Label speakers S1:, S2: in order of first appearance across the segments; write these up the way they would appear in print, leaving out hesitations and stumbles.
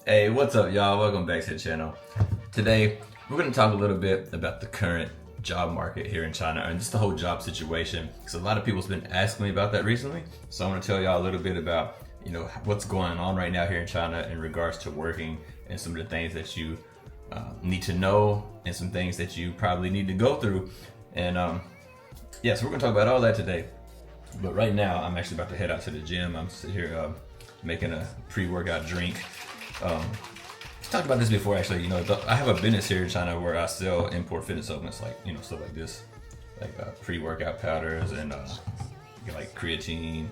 S1: Hey, what's up, y'all? Welcome back to the channel. Today, we're going to talk a little bit about the current job market here in China and just the whole job situation. Because a lot of people's been asking me about that recently. So I want to tell y'all a little bit about, what's going on right now here in China in regards to working and some of the things that you need to know and some things that you probably need to go through. And yeah, so we're going to talk about all that today. But right now, I'm actually about to head out to the gym. I'm sitting here making a pre-workout drink. Talked about this before actually. I have a business here in China where I sell import fitness supplements, like stuff like this, like pre-workout powders and like creatine,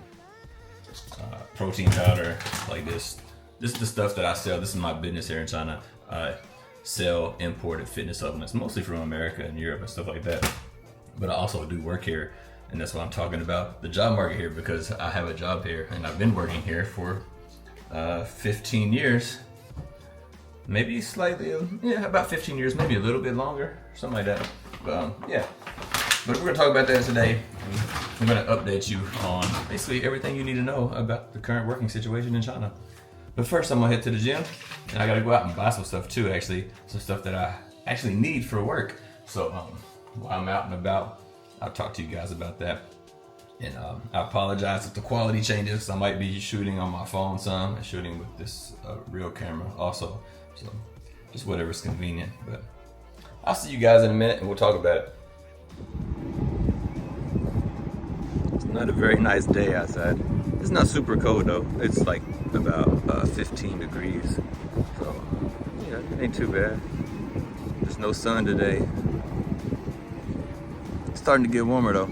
S1: protein powder, like this. This is the stuff that I sell. This is my business here in China. I sell imported fitness supplements, mostly from America and Europe and stuff like that. But I also do work here, and that's why I'm talking about the job market here, because I have a job here and I've been working here for 15 years, maybe slightly, about 15 years, maybe a little bit longer, something like that. But yeah, but we're gonna talk about that today. I'm gonna update you on basically everything you need to know about the current working situation in China. But first, I'm gonna head to the gym, and I gotta go out and buy some stuff too. Actually, some stuff that I actually need for work. So while I'm out and about, I'll talk to you guys about that. And I apologize if the quality changes. I might be shooting on my phone some and shooting with this real camera also. So just whatever's convenient. But I'll see you guys in a minute and we'll talk about it. It's not a very nice day outside. It's not super cold though. It's like about 15 degrees. So it ain't too bad. There's no sun today. It's starting to get warmer though.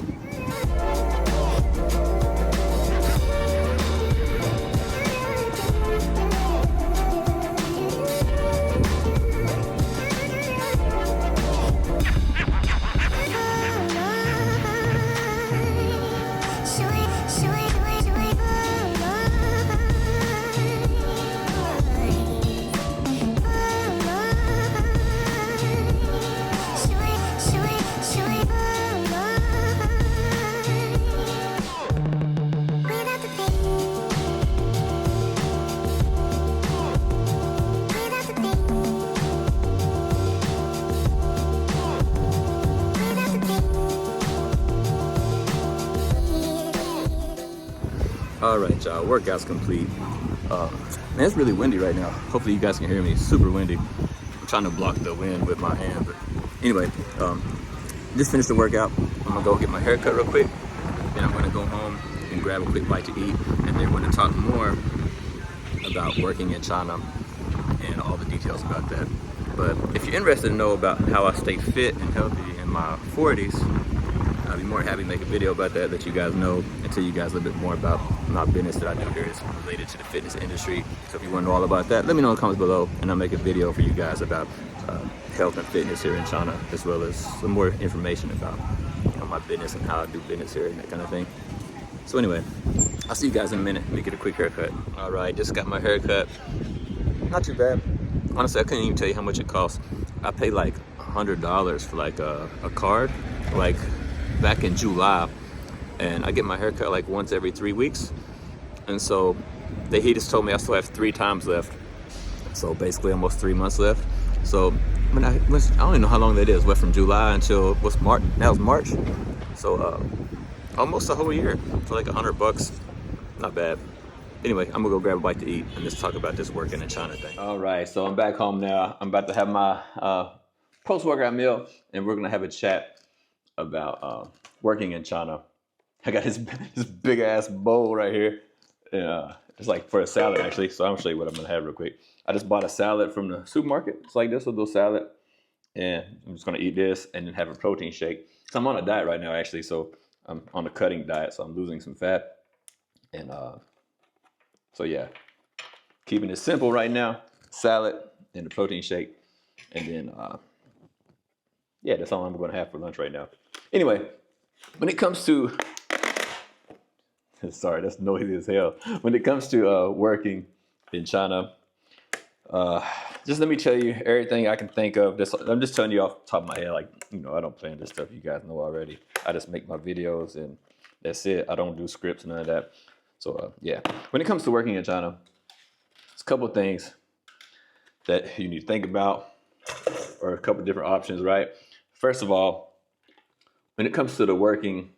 S1: All right, y'all, workout's complete. Man, it's really windy right now. Hopefully you guys can hear me. It's super windy. I'm trying to block the wind with my hand, but anyway, just finished the workout. I'm gonna go get my hair cut real quick. Then I'm gonna go home and grab a quick bite to eat, and then we're gonna talk more about working in China and all the details about that. But if you're interested to know about how I stay fit and healthy in my 40s, I'll be more than happy to make a video about that, let you guys know and tell you guys a little bit more about my business that I do here is related to the fitness industry. So if you want to know all about that, let me know in the comments below, and I'll make a video for you guys about health and fitness here in China, as well as some more information about my business and how I do business here and that kind of thing. So anyway, I'll see you guys in a minute. Let me get a quick haircut. All right, just got my haircut. Not too bad. Honestly, I couldn't even tell you how much it costs. I paid like $100 for like a card, like back in July, and I get my haircut like once every 3 weeks, and so he just told me I still have 3 times left, so basically almost 3 months left. So I don't even know how long that is. Went from July until what's March? Now it's March, so almost a whole year for like $100. Not bad. Anyway, I'm gonna go grab a bite to eat and let's talk about this working in China thing. All right, so I'm back home now. I'm about to have my post-workout meal, and we're gonna have a chat about working in China. I got this big ass bowl right here. It's like for a salad actually. So I'm gonna show you what I'm gonna have real quick. I just bought a salad from the supermarket. It's like this, a little salad, and I'm just gonna eat this and then have a protein shake. So I'm on a diet right now actually. So I'm on a cutting diet, so I'm losing some fat, and so yeah, keeping it simple right now. Salad and the protein shake, and then yeah, that's all I'm gonna have for lunch right now. Anyway, when it comes to, sorry, that's noisy as hell. When it comes to working in China, just let me tell you everything I can think of. I'm just telling you off the top of my head, like, I don't plan this stuff. You guys know already. I just make my videos and that's it. I don't do scripts, none of that. So yeah, when it comes to working in China, it's a couple of things. that you need to think about, or a couple different options, right? First of all, when it comes to the working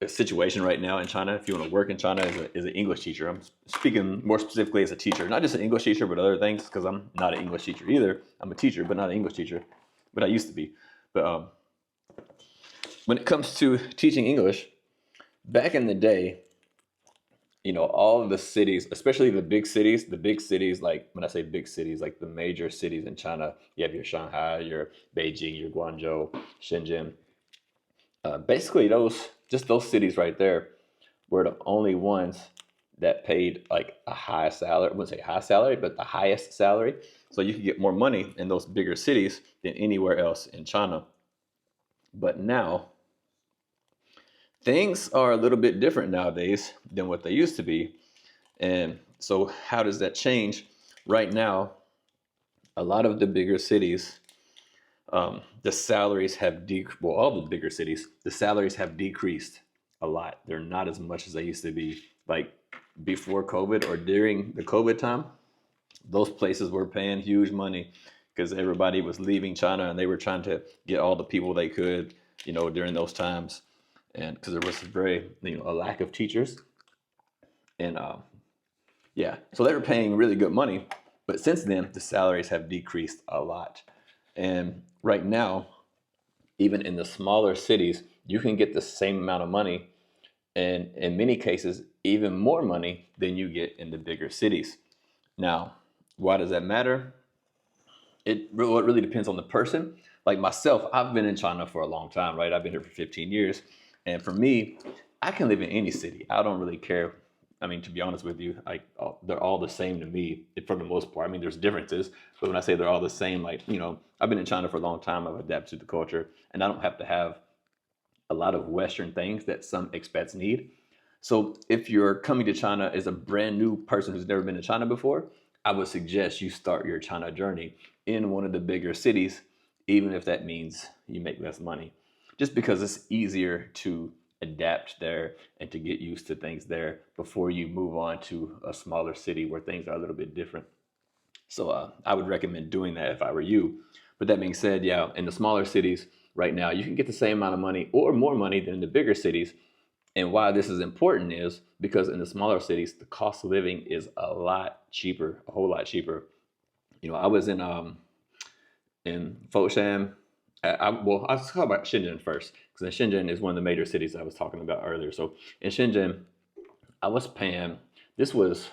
S1: situation right now in China, if you want to work in China as an English teacher, I'm speaking more specifically as a teacher, not just an English teacher, but other things, because I'm not an English teacher either. I'm a teacher, but not an English teacher, but I used to be. But when it comes to teaching English, back in the day, all of the cities, especially the big cities, like when I say big cities, like the major cities in China, you have your Shanghai, your Beijing, your Guangzhou, Shenzhen. Basically, those cities right there were the only ones that paid like a high salary. I wouldn't say high salary, but the highest salary. So you could get more money in those bigger cities than anywhere else in China. But now, things are a little bit different nowadays than what they used to be. And so how does that change? Right now, a lot of the bigger cities, the salaries have all the bigger cities, the salaries have decreased a lot. They're not as much as they used to be. Like before COVID or during the COVID time, those places were paying huge money because everybody was leaving China and they were trying to get all the people they could, during those times. And because there was a lack of teachers. And so they were paying really good money. But since then, the salaries have decreased a lot. And right now, even in the smaller cities, you can get the same amount of money, and in many cases, even more money than you get in the bigger cities. Now, why does that matter? It really depends on the person. Like myself, I've been in China for a long time, right? I've been here for 15 years. And for me, I can live in any city. I don't really care. I mean, to be honest with you, they're all the same to me for the most part. I mean, there's differences, but when I say they're all the same, I've been in China for a long time. I've adapted to the culture, and I don't have to have a lot of Western things that some expats need. So if you're coming to China as a brand new person who's never been to China before, I would suggest you start your China journey in one of the bigger cities, even if that means you make less money, just because it's easier to adapt there and to get used to things there before you move on to a smaller city where things are a little bit different. So I would recommend doing that if I were you. But that being said, yeah, in the smaller cities right now, you can get the same amount of money or more money than in the bigger cities. And why this is important is because in the smaller cities, the cost of living is a lot cheaper, a whole lot cheaper. I was in Foshan. I'll talk about Shenzhen first, because Shenzhen is one of the major cities I was talking about earlier. So in Shenzhen, I was paying, this was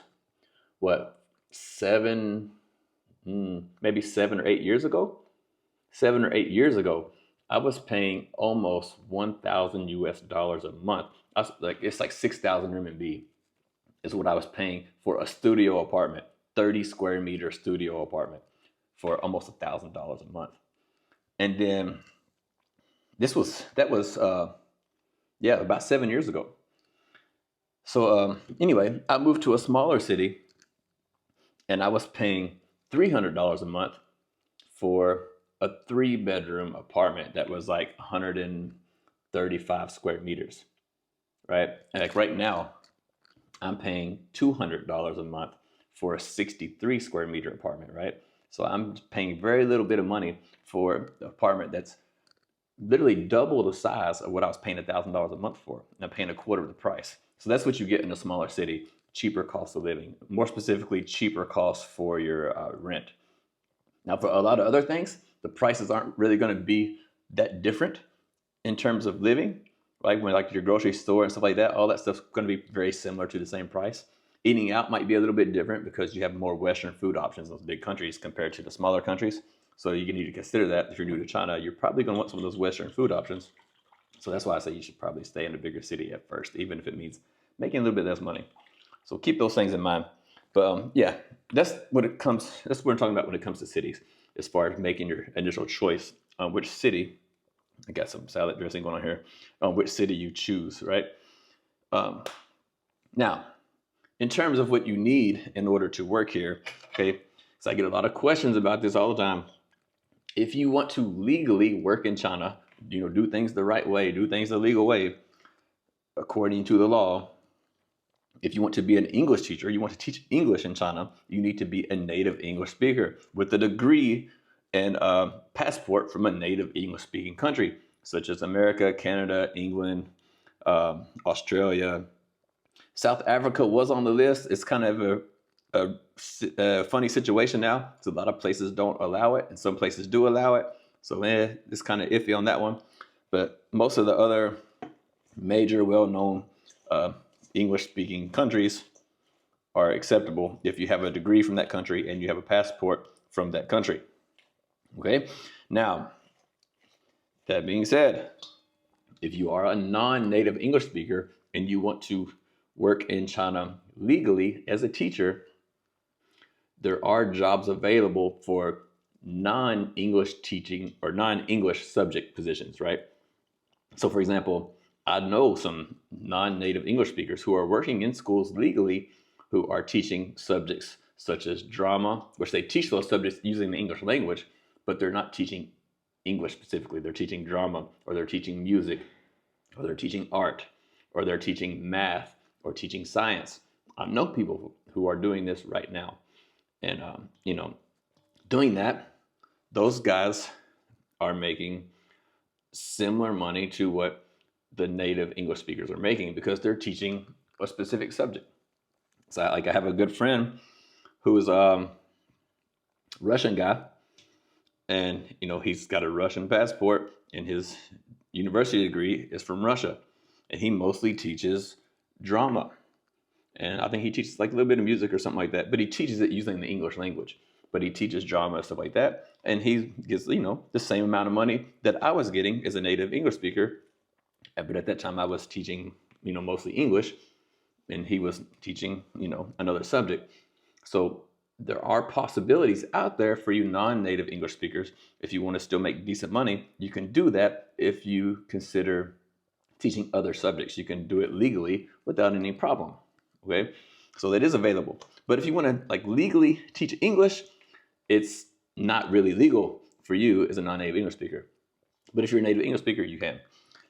S1: what, maybe 7 or 8 years ago? 7 or 8 years ago, I was paying almost 1,000 US dollars a month. It's like 6,000 RMB is what I was paying for a studio apartment, 30 square meter studio apartment for almost $1,000 a month. And then that was about 7 years ago. So anyway, I moved to a smaller city and I was paying $300 a month for a 3-bedroom apartment that was like 135 square meters, right? And like right now, I'm paying $200 a month for a 63 square meter apartment, right? So I'm paying very little bit of money for an apartment that's literally double the size of what I was paying $1,000 a month for. And I'm paying a quarter of the price. So that's what you get in a smaller city, cheaper cost of living, more specifically, cheaper cost for your rent. Now, for a lot of other things, the prices aren't really going to be that different in terms of living. Like when your grocery store and stuff like that, all that stuff's going to be very similar to the same price. Eating out might be a little bit different because you have more Western food options in those big countries compared to the smaller countries. So you need to consider that if you're new to China, you're probably going to want some of those Western food options. So that's why I say you should probably stay in a bigger city at first, even if it means making a little bit less money. So keep those things in mind. But that's what I'm talking about when it comes to cities, as far as making your initial choice on which city. I got some salad dressing going on here, on which city you choose, right? Now, in terms of what you need in order to work here, okay, so I get a lot of questions about this all the time. If you want to legally work in China, do things the right way, do things the legal way, according to the law, If you want to be an English teacher, you want to teach English in China, you need to be a native English speaker with a degree and a passport from a native English speaking country, such as America, Canada, England, Australia. South Africa was on the list. It's kind of a funny situation now. So a lot of places don't allow it, and some places do allow it. So it's kind of iffy on that one. But most of the other major, well-known English-speaking countries are acceptable if you have a degree from that country and you have a passport from that country. Okay. Now, that being said, if you are a non-native English speaker and you want to work in China legally as a teacher, there are jobs available for non-English teaching or non-English subject positions, right? So for example, I know some non-native English speakers who are working in schools legally who are teaching subjects such as drama, which they teach those subjects using the English language, but they're not teaching English specifically. They're teaching drama, or they're teaching music, or they're teaching art, or they're teaching math, or teaching science. I know people who are doing this right now. And, doing that, those guys are making similar money to what the native English speakers are making because they're teaching a specific subject. So I have a good friend who is a Russian guy, and he's got a Russian passport, and his university degree is from Russia, and he mostly teaches drama, and I think he teaches like a little bit of music or something like that, but he teaches it using the English language. But he teaches drama and stuff like that, and he gets the same amount of money that I was getting as a native English speaker. But at that time I was teaching mostly English, and he was teaching another subject. So there are possibilities out there for you non-native English speakers. If you want to still make decent money, you can do that if you consider teaching other subjects. You can do it legally without any problem. Okay, so that is available. But if you want to legally teach English, it's not really legal for you as a non-native English speaker. But if you're a native English speaker, you can.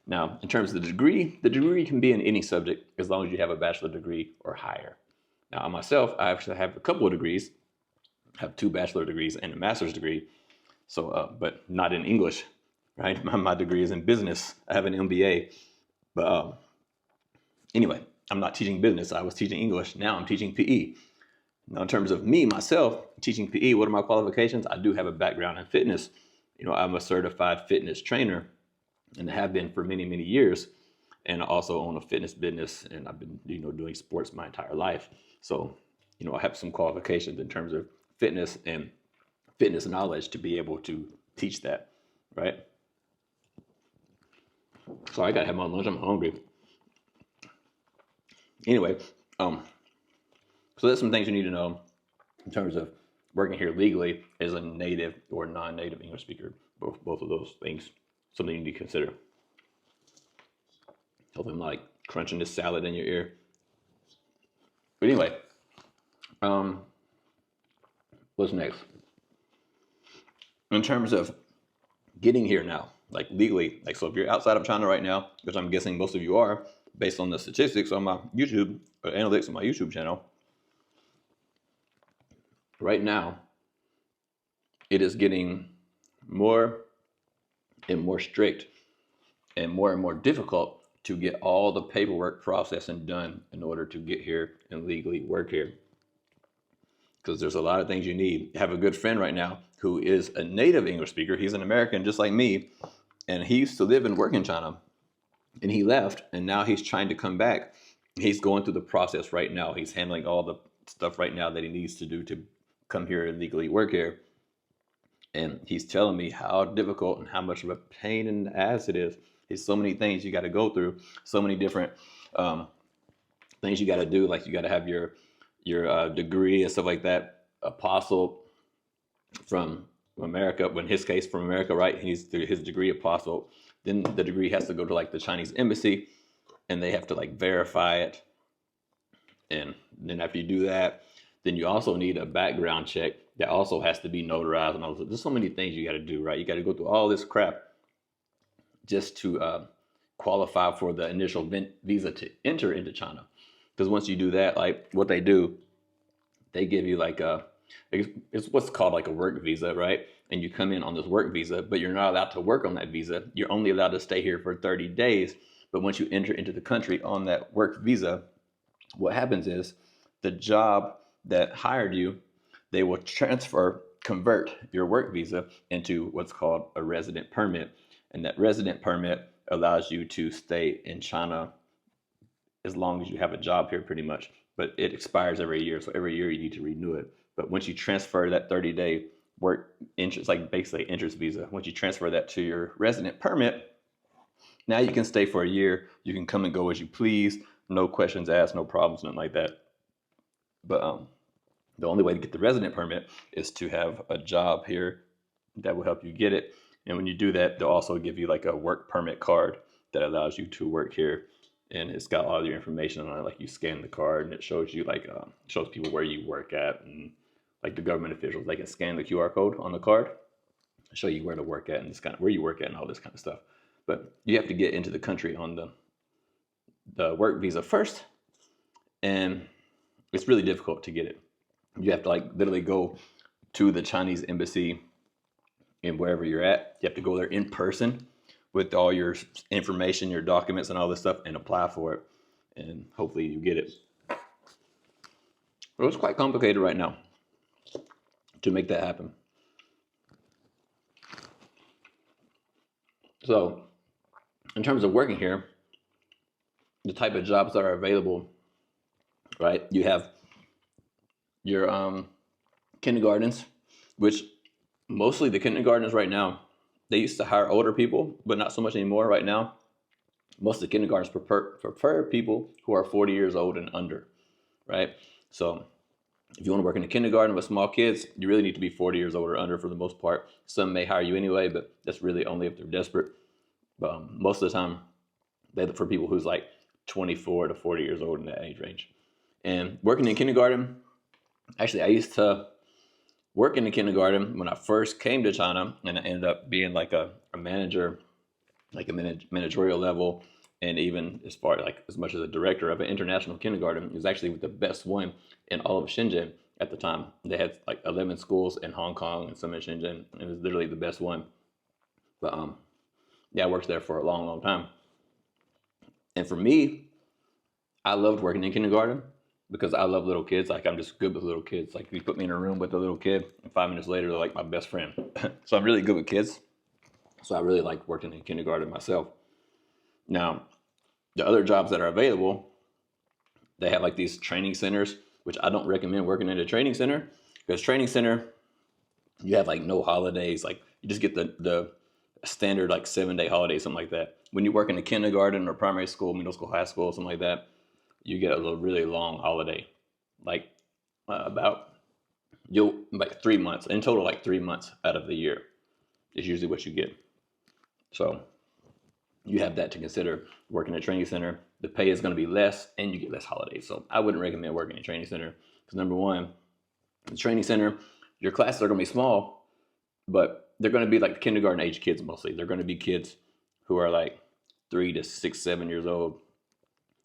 S1: Now, in terms of the degree can be in any subject as long as you have a bachelor degree or higher. Now, myself, I actually have a couple of degrees. I have 2 bachelor degrees and a master's degree. So, but not in English, right? My degree is in business. I have an MBA. But anyway, I'm not teaching business. I was teaching English. Now I'm teaching PE. Now, in terms of myself, teaching PE, what are my qualifications? I do have a background in fitness. I'm a certified fitness trainer and have been for many, many years. And I also own a fitness business, and I've been, doing sports my entire life. So, I have some qualifications in terms of fitness and fitness knowledge to be able to teach that, right? So I gotta have my lunch. I'm hungry. Anyway, so that's some things you need to know in terms of working here legally as a native or non-native English speaker. Both of those things, something you need to consider. Hope I'm like crunching this salad in your ear. But anyway, what's next? In terms of getting here now, legally, so if you're outside of China right now, which I'm guessing most of you are, based on the statistics on my YouTube, analytics on my YouTube channel, right now, it is getting more and more strict and more difficult to get all the paperwork processed and done in order to get here and legally work here. Because there's a lot of things you need. I have a good friend right now who is a native English speaker. He's an American just like me, and he used to live and work in China, and he left, and now he's trying to come back. He's going through the process right now. He's handling all the stuff right now that he needs to do to come here and legally work here. And he's telling me how difficult and how much of a pain in the ass it is. There's so many things you got to go through, so many different things you got to do. Like you got to have your degree and stuff like that. Apostle from America, in his case from America, right? He's his degree apostle. Then the degree has to go to the Chinese embassy, and they have to verify it. And then after you do that, then you also need a background check that also has to be notarized. And all this. There's so many things you got to do, right? You got to go through all this crap just to qualify for the initial visa to enter into China. Because once you do that, like what they do, they give you like it's what's called like a work visa, right? And you come in on this work visa, but you're not allowed to work on that visa. You're only allowed to stay here for 30 days. But once you enter into the country on that work visa, what happens is the job that hired you, they will convert your work visa into what's called a resident permit. And that resident permit allows you to stay in China as long as you have a job here, pretty much. But it expires every year. So every year you need to renew it. But once you transfer that 30-day work interest, like basically interest visa, once you transfer that to your resident permit, now you can stay for a year. You can come and go as you please. No questions asked, no problems, nothing like that. But the only way to get the resident permit is to have a job here that will help you get it. And when you do that, they'll also give you like a work permit card that allows you to work here. And it's got all your information on it. Like you scan the card and it shows you like, shows people where you work at, and like the government officials, they can scan the QR code on the card, show you where to work at and this kind of where you work at and all this kind of stuff. But you have to get into the country on the work visa first. And it's really difficult to get it. You have to like literally go to the Chinese embassy in wherever you're at. You have to go there in person with all your information, your documents and all this stuff, and apply for it. And hopefully you get it. But it's quite complicated right now to make that happen. So in terms of working here, the type of jobs that are available, right? You have your kindergartens, which mostly the kindergartens right now, they used to hire older people, but not so much anymore right now. Most of the kindergartens prefer people who are 40 years old and under, right? So if you want to work in a kindergarten with small kids, you really need to be 40 years old or under for the most part. Some may hire you anyway, but that's really only if they're desperate. But most of the time, they look for people who's like 24 to 40 years old in that age range. And working in kindergarten, actually, I used to work in the kindergarten when I first came to China, and I ended up being like a manager, like a managerial level, and even as far like as much as a director of an international kindergarten. It was actually the best one in all of Shenzhen at the time. They had like 11 schools in Hong Kong and some in Shenzhen. It was literally the best one. But yeah, I worked there for a long, long time. And for me, I loved working in kindergarten because I love little kids. Like I'm just good with little kids. Like if you put me in a room with a little kid, and 5 minutes later, they're like my best friend. So I'm really good with kids. So I really liked working in kindergarten myself. Now, the other jobs that are available, they have like these training centers, which I don't recommend working in a training center, because training center, you have like no holidays. Like you just get the standard like 7-day holiday, something like that. When you work in a kindergarten or primary school, middle school, high school, something like that, you get a really long holiday, like like 3 months in total, like 3 months out of the year is usually what you get. So you have that to consider. Working in a training center, the pay is going to be less and you get less holidays. So I wouldn't recommend working in a training center because number one, the training center, your classes are going to be small, but they're going to be like kindergarten age kids mostly. They're going to be kids who are like 3 to 6, 7 years old.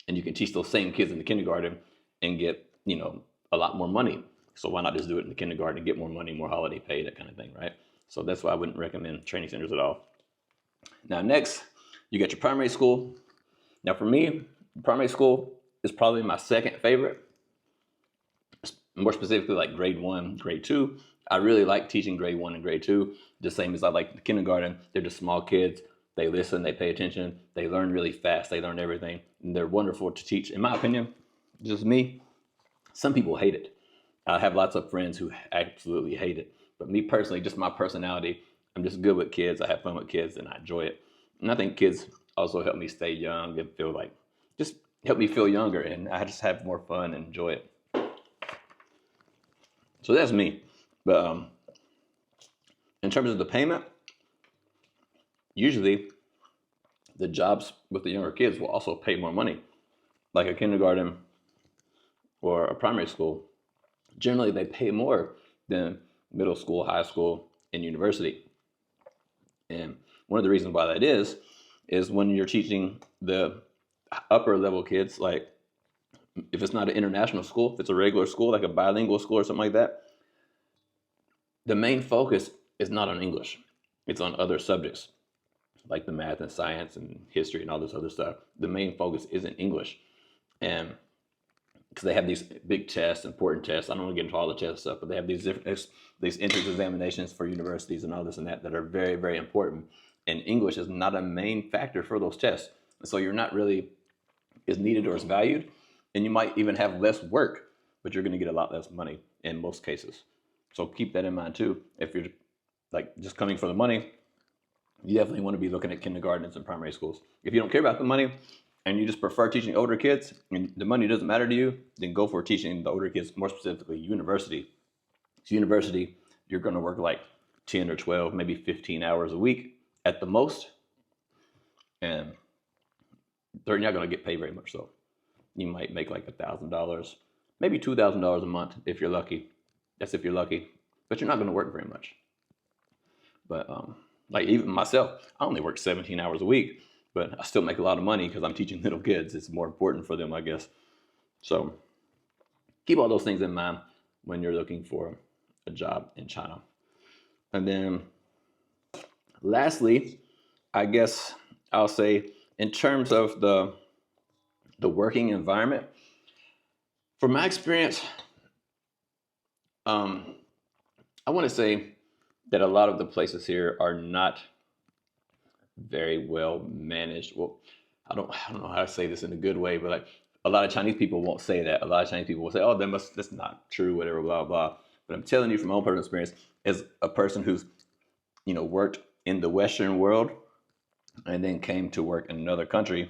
S1: And you can teach those same kids in the kindergarten and get, a lot more money. So why not just do it in the kindergarten and get more money, more holiday pay, that kind of thing, right? So that's why I wouldn't recommend training centers at all. Now, next, you got your primary school. Now, for me, primary school is probably my second favorite. More specifically, like grade 1, grade 2. I really like teaching grade 1 and grade 2, the same as I like the kindergarten. They're just small kids. They listen, they pay attention, they learn really fast, they learn everything, and they're wonderful to teach. In my opinion, just me, some people hate it. I have lots of friends who absolutely hate it. But me personally, just my personality, I'm just good with kids. I have fun with kids and I enjoy it. And I think kids also help me stay young and just help me feel younger. And I just have more fun and enjoy it. So that's me. But in terms of the payment, usually the jobs with the younger kids will also pay more money. Like a kindergarten or a primary school, generally they pay more than middle school, high school, and university. And one of the reasons why that is when you're teaching the upper level kids, like If it's not an international school, if it's a regular school, like a bilingual school or something like that, the main focus is not on English. It's on other subjects, like the math and science and history and all this other stuff. The main focus isn't English. And because they have these big tests, important tests. I don't want to get into all the test stuff, but they have these entrance examinations for universities and all this and that are very, very important. And English is not a main factor for those tests. And so you're not really as needed or as valued. And you might even have less work, but you're going to get a lot less money in most cases. So keep that in mind too. If you're like just coming for the money, you definitely want to be looking at kindergartens and primary schools. If you don't care about the money and you just prefer teaching older kids and the money doesn't matter to you, then go for teaching the older kids, more specifically university. So university, you're going to work like 10 or 12, maybe 15 hours a week at the most. And they're not going to get paid very much. So you might make like $1,000, maybe $2,000 a month if you're lucky. That's if you're lucky, but you're not going to work very much. But like even myself, I only work 17 hours a week, but I still make a lot of money because I'm teaching little kids. It's more important for them, I guess. So keep all those things in mind when you're looking for a job in China. And then lastly, I guess I'll say in terms of the working environment, from my experience, I want to say that a lot of the places here are not very well managed. Well, I don't know how to say this in a good way, but like a lot of Chinese people won't say that. A lot of Chinese people will say, "Oh, that's not true," whatever, blah blah. But I'm telling you from my own personal experience, as a person who's worked in the Western world and then came to work in another country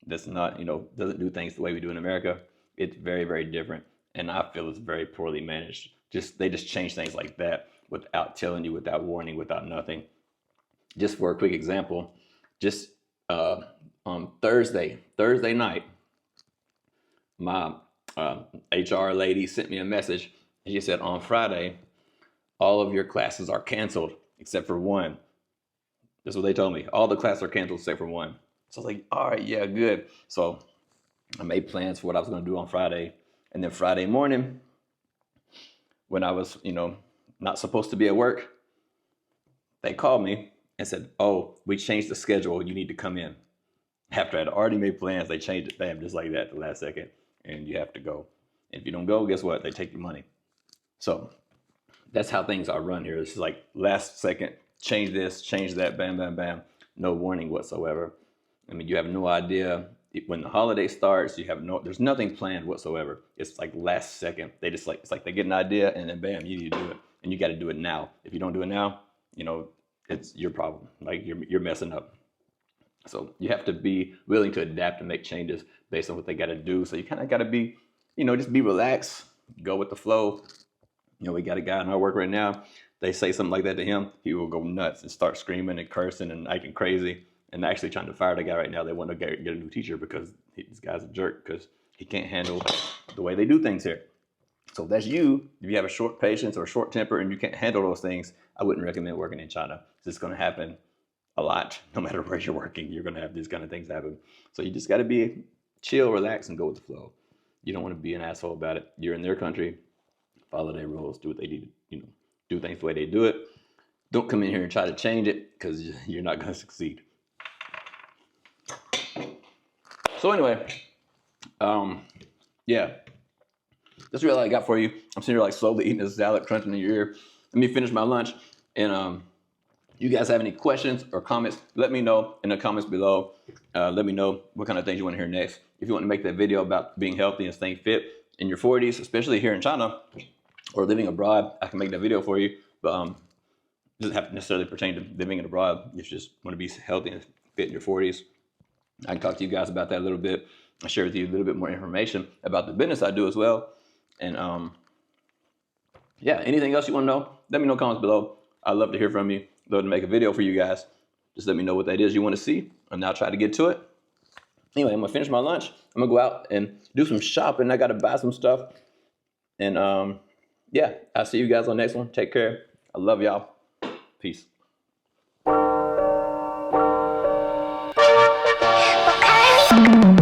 S1: that's not doesn't do things the way we do in America, it's very, very different, and I feel it's very poorly managed. They just change things like that without telling you, without warning, without nothing. Just for a quick example, just on Thursday night, my HR lady sent me a message, and she said, on Friday, all of your classes are canceled except for one. That's what they told me. All the classes are canceled except for one. So I was like, all right, yeah, good. So I made plans for what I was going to do on Friday. And then Friday morning, when I was, not supposed to be at work, they called me and said, "Oh, we changed the schedule. You need to come in." After I had already made plans, they changed it, bam, just like that, the last second, and you have to go. And if you don't go, guess what? They take your money. So that's how things are run here. It's like last second, change this, change that, bam, bam, bam. No warning whatsoever. I mean, you have no idea when the holiday starts. There's nothing planned whatsoever. It's like last second. It's like they get an idea and then bam, you need to do it, and you got to do it now. If you don't do it now, it's your problem. Like you're messing up. So you have to be willing to adapt and make changes based on what they got to do. So you kind of got to be, just be relaxed, go with the flow. We got a guy in our work right now. They say something like that to him, he will go nuts and start screaming and cursing and acting crazy. And they're actually trying to fire the guy right now. They want to get a new teacher because this guy's a jerk because he can't handle the way they do things here. So if that's you, if you have a short patience or a short temper and you can't handle those things, I wouldn't recommend working in China. It's going to happen a lot. No matter where you're working, you're going to have these kind of things happen. So you just got to be chill, relax, and go with the flow. You don't want to be an asshole about it. You're in their country. Follow their rules. Do what they need to, do things the way they do it. Don't come in here and try to change it because you're not going to succeed. So anyway, yeah, that's really all I got for you. I'm sitting here like slowly eating this salad, crunching in your ear. Let me finish my lunch. And you guys have any questions or comments, let me know in the comments below. Let me know what kind of things you want to hear next. If you want to make that video about being healthy and staying fit in your 40s, especially here in China or living abroad, I can make that video for you. But it doesn't have to necessarily pertain to living abroad. If you just want to be healthy and fit in your 40s. I can talk to you guys about that a little bit. I'll share with you a little bit more information about the business I do as well. And yeah, anything else you want to know, let me know in the comments below. I'd love to hear from you. Love to make a video for you guys. Just let me know what that is you want to see, and I'll try to get to it. Anyway, I'm going to finish my lunch. I'm going to go out and do some shopping. I got to buy some stuff. And yeah, I'll see you guys on the next one. Take care. I love y'all. Peace.
S2: Okay.